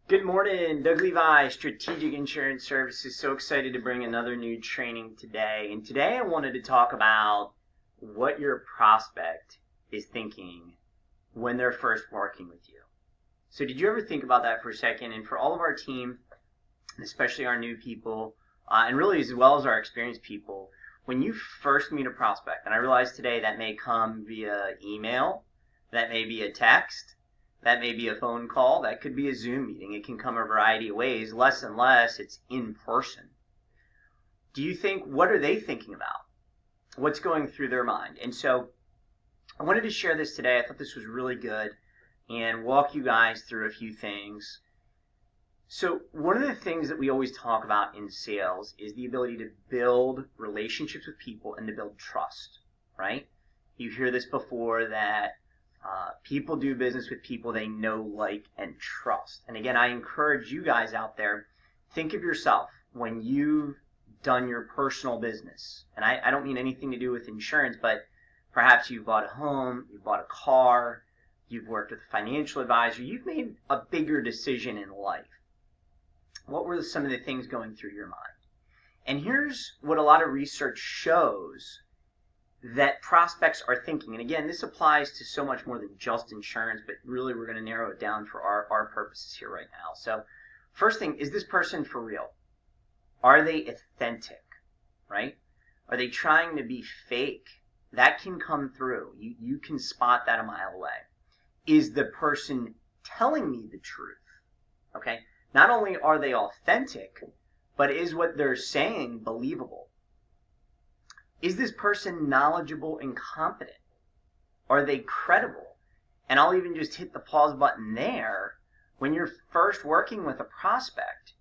Good morning, Doug Levi, Strategic Insurance Services. So excited to bring another new training today. And today I wanted to talk about what your prospect is thinking when they're first working with you. So did you ever think about that for a second? And for all of our team, especially our new people, and really as well as our experienced people, when you first meet a prospect, and I realize today that may come via email, that may be a text, that may be a phone call. That could be a Zoom meeting. It can come a variety of ways. Less and less, it's in person. Do you think, what are they thinking about? What's going through their mind? And so I wanted to share this today. I thought this was really good and walk you guys through a few things. So one of the things that we always talk about in sales is the ability to build relationships with people and to build trust, right? You hear this before that people do business with people they know, like, and trust. And again, I encourage you guys out there, think of yourself when you've done your personal business. And I don't mean anything to do with insurance, but perhaps you've bought a home, you've bought a car, you've worked with a financial advisor, you've made a bigger decision in life. What were some of the things going through your mind? And here's what a lot of research shows that prospects are thinking. And again, this applies to so much more than just insurance, but really we're going to narrow it down for our purposes here right now. So first thing, is this person for real? Are they authentic, right? Are they trying to be fake? That can come through. You can spot that a mile away. Is the person telling me the truth? Okay. Not only are they authentic, but is what they're saying believable? Is this person knowledgeable and competent? Are they credible? And I'll even just hit the pause button there. When you're first working with a prospect,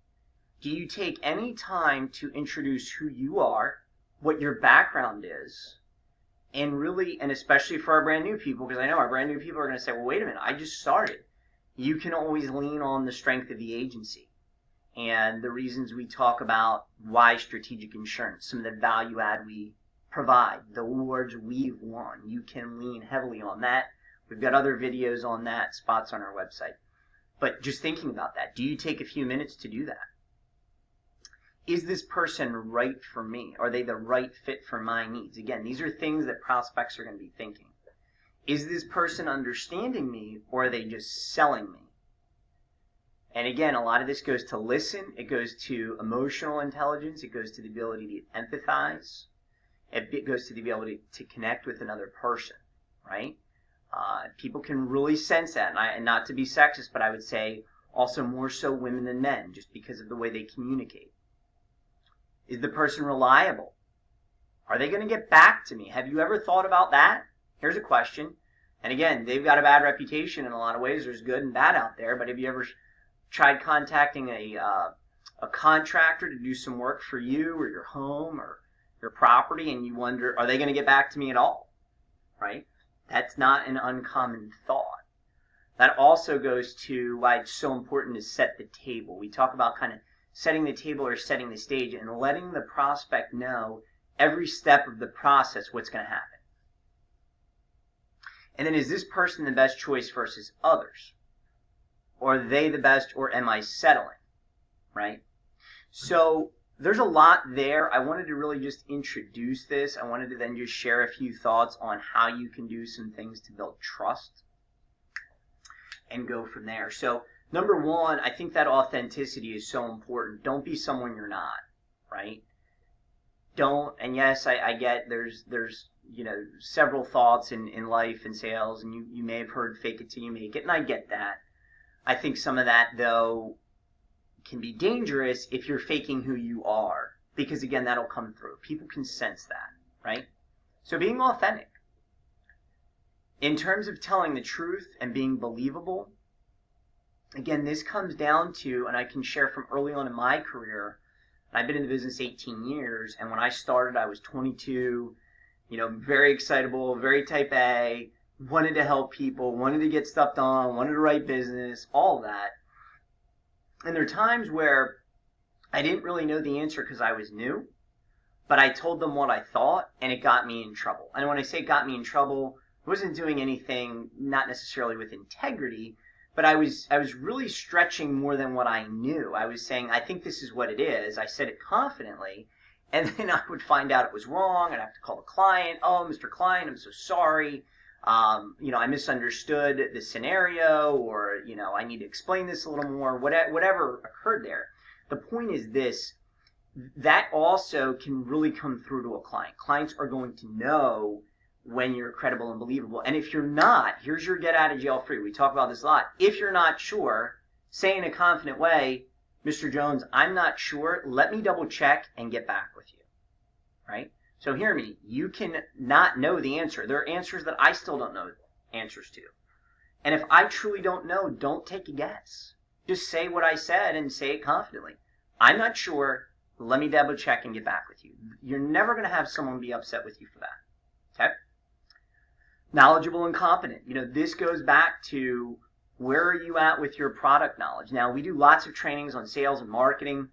do you take any time to introduce who you are, what your background is, and really, and especially for our brand new people, because I know our brand new people are going to say, well, wait a minute, I just started. You can always lean on the strength of the agency and the reasons we talk about why strategic insurance, some of the value add we provide, the awards we've won. You can lean heavily on that. We've got other videos on that, spots on our website. But just thinking about that, do you take a few minutes to do that? Is this person right for me? Are they the right fit for my needs? Again, these are things that prospects are going to be thinking. Is this person understanding me, or are they just selling me? And again, a lot of this goes to listen. It goes to emotional intelligence. It goes to the ability to empathize. It goes to the ability to connect with another person, right? People can really sense that. And not to be sexist, but I would say also more so women than men, just because of the way they communicate. Is the person reliable? Are they going to get back to me? Have you ever thought about that? Here's a question. And again, they've got a bad reputation in a lot of ways. There's good and bad out there. But have you ever tried contacting a contractor to do some work for you or your home or your property, and you wonder, are they going to get back to me at all? Right? That's not an uncommon thought. That also goes to why it's so important to set the table. We talk about kind of setting the table or setting the stage and letting the prospect know every step of the process what's going to happen. And then, is this person the best choice versus others? Or are they the best, or am I settling? Right? So there's a lot there. I wanted to really just introduce this. I wanted to then just share a few thoughts on how you can do some things to build trust and go from there. So number one, I think that authenticity is so important. Don't be someone you're not, right? Don't, and yes, I get there's several thoughts in life and sales, and you may have heard fake it till you make it, and I get that. I think some of that, though, can be dangerous if you're faking who you are, because again, that'll come through. People can sense that, right? So being authentic. In terms of telling the truth and being believable, again, this comes down to, and I can share from early on in my career, I've been in the business 18 years, and when I started, I was 22, very excitable, very type A, wanted to help people, wanted to get stuff done, wanted to write business, all that. And there are times where I didn't really know the answer because I was new, but I told them what I thought, and it got me in trouble. And when I say it got me in trouble, I wasn't doing anything not necessarily with integrity, but I was really stretching more than what I knew. I was saying, I think this is what it is. I said it confidently, and then I would find out it was wrong. I'd have to call the client. Oh, Mr. Client, I'm so sorry. I misunderstood the scenario, or, I need to explain this a little more, whatever occurred there. The point is this, that also can really come through to a client. Clients are going to know when you're credible and believable. And if you're not, here's your get out of jail free. We talk about this a lot. If you're not sure, say in a confident way, Mr. Jones, I'm not sure. Let me double check and get back with you. Right? So hear me. You can not know the answer. There are answers that I still don't know answers to. And if I truly don't know, don't take a guess. Just say what I said and say it confidently. I'm not sure. Let me double check and get back with you. You're never going to have someone be upset with you for that. Okay? Knowledgeable and competent. This goes back to where are you at with your product knowledge. Now, we do lots of trainings on sales and marketing.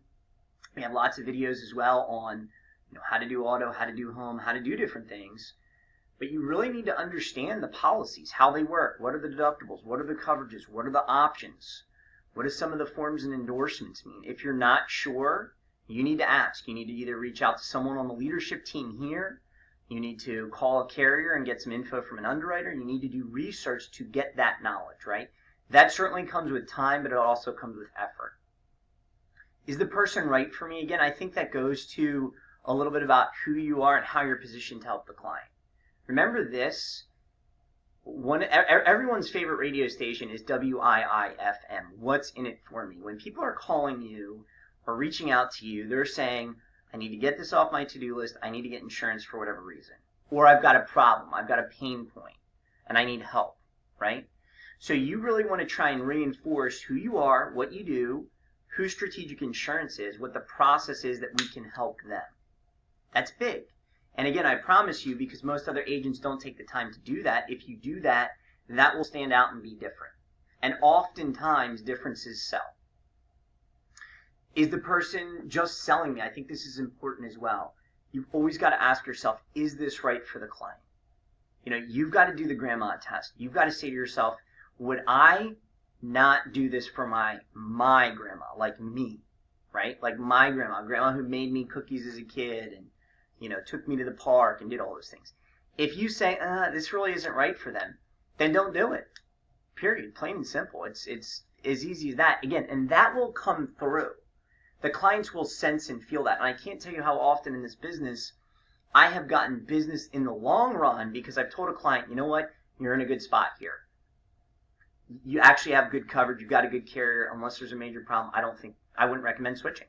We have lots of videos as well on how to do auto, how to do home, how to do different things. But you really need to understand the policies, how they work. What are the deductibles? What are the coverages? What are the options? What do some of the forms and endorsements mean? If you're not sure, you need to ask. You need to either reach out to someone on the leadership team here. You need to call a carrier and get some info from an underwriter. You need to do research to get that knowledge, right? That certainly comes with time, but it also comes with effort. Is the person right for me? Again, I think that goes to a little bit about who you are and how you're positioned to help the client. Remember this, everyone's favorite radio station is WIIFM. What's in it for me? When people are calling you or reaching out to you, they're saying, I need to get this off my to-do list. I need to get insurance for whatever reason. Or I've got a problem. I've got a pain point, and I need help, right? So you really want to try and reinforce who you are, what you do, who Strategic Insurance is, what the process is that we can help them. That's big. And again, I promise you, because most other agents don't take the time to do that, if you do that, that will stand out and be different. And oftentimes, differences sell. Is the person just selling me? I think this is important as well. You've always got to ask yourself, is this right for the client? You've got to do the grandma test. You've got to say to yourself, would I not do this for my grandma, like me, right? Like my grandma who made me cookies as a kid and, took me to the park and did all those things. If you say, this really isn't right for them, then don't do it. Period. Plain and simple. It's as easy as that. Again, and that will come through. The clients will sense and feel that. And I can't tell you how often in this business I have gotten business in the long run because I've told a client, you know what, you're in a good spot here. You actually have good coverage. You've got a good carrier. Unless there's a major problem, I wouldn't recommend switching.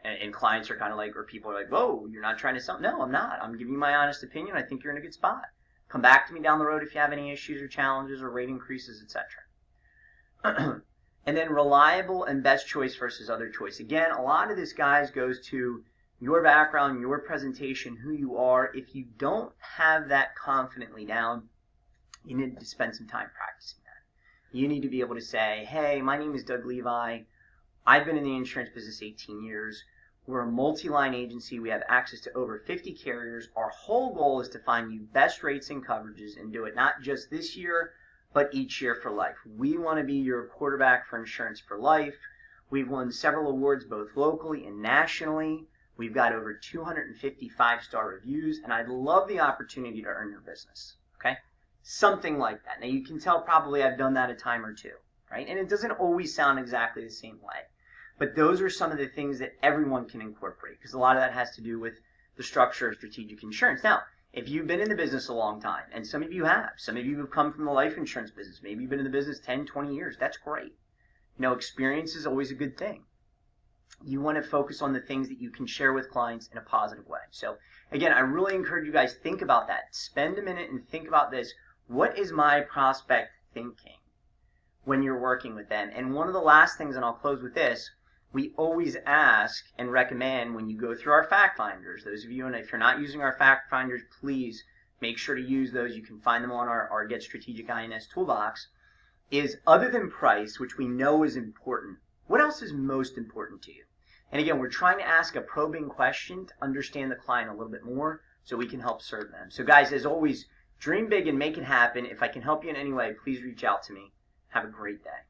And clients are kind of like, or people are like, whoa, you're not trying to sell. No, I'm not. I'm giving you my honest opinion. I think you're in a good spot. Come back to me down the road if you have any issues or challenges or rate increases, etc. And then reliable and best choice versus other choice. Again, a lot of this, guys, goes to your background, your presentation, who you are. If you don't have that confidently down, you need to spend some time practicing that. You need to be able to say, hey, my name is Doug Levi. I've been in the insurance business 18 years. We're a multi-line agency. We have access to over 50 carriers. Our whole goal is to find you best rates and coverages and do it not just this year, but each year for life. We want to be your quarterback for insurance for life. We've won several awards both locally and nationally. We've got over 250 5-star reviews, and I'd love the opportunity to earn your business. Okay? Something like that. Now, you can tell probably I've done that a time or two, right? And it doesn't always sound exactly the same way. But those are some of the things that everyone can incorporate, because a lot of that has to do with the structure of Strategic Insurance. Now, if you've been in the business a long time, and some of you have come from the life insurance business, maybe you've been in the business 10, 20 years, that's great. Experience is always a good thing. You want to focus on the things that you can share with clients in a positive way. So, again, I really encourage you guys, think about that. Spend a minute and think about this. What is my prospect thinking when you're working with them? And one of the last things, and I'll close with this, we always ask and recommend when you go through our fact finders, those of you, and if you're not using our fact finders, please make sure to use those. You can find them on our Get Strategic INS toolbox, is other than price, which we know is important, what else is most important to you? And again, we're trying to ask a probing question to understand the client a little bit more so we can help serve them. So guys, as always, dream big and make it happen. If I can help you in any way, please reach out to me. Have a great day.